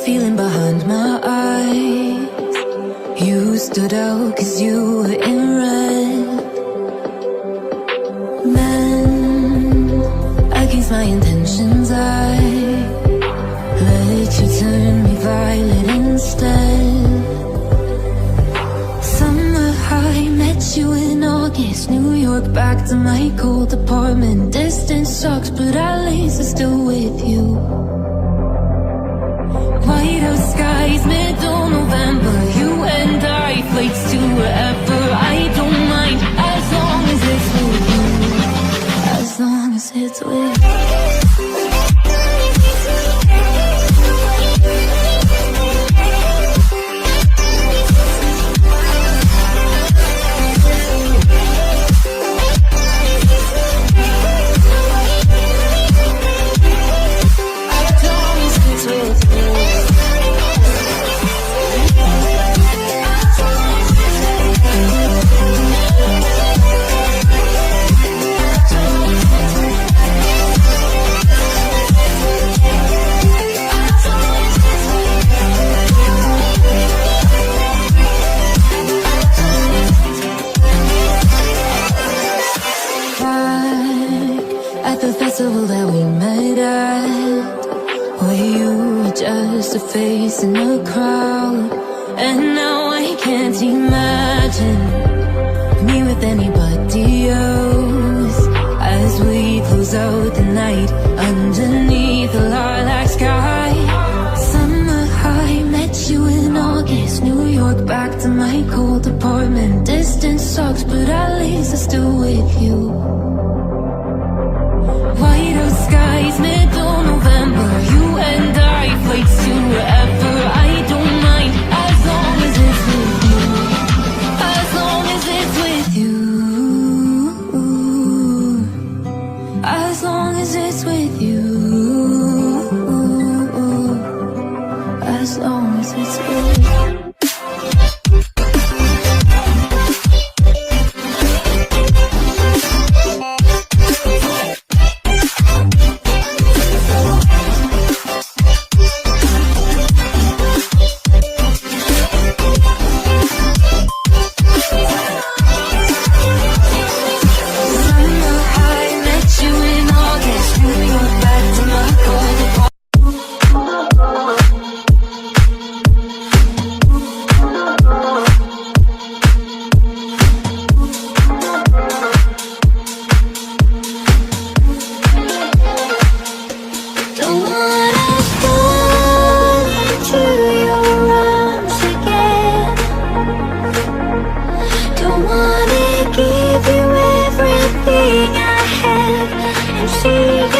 feeling behind my eyes. You stood out cause you were in red. Then, against my intentions, I let you turn me violet instead. Summer high, met you in August. New York, back to my cold apartment. Distance sucks, but at least I'm still with you. White out skies, middle November. You and I, flights to wherever. I don't mind, as long as it's with you. As long as it's with you. At the festival that we met at, where you were just a face in the crowd. And now I can't imagine me with anybody else, as we close out the night underneath a lilac sky. Summer high, met you in August. New York, back to my cold apartment. Distance sucks, but at least I'm still with you. White out skies, middle November. You and I, flights to wherever. I don't mind, as long as it's with you. As long as it's with you. As long as it's with you. As long as it's with you. Give you everything I have and see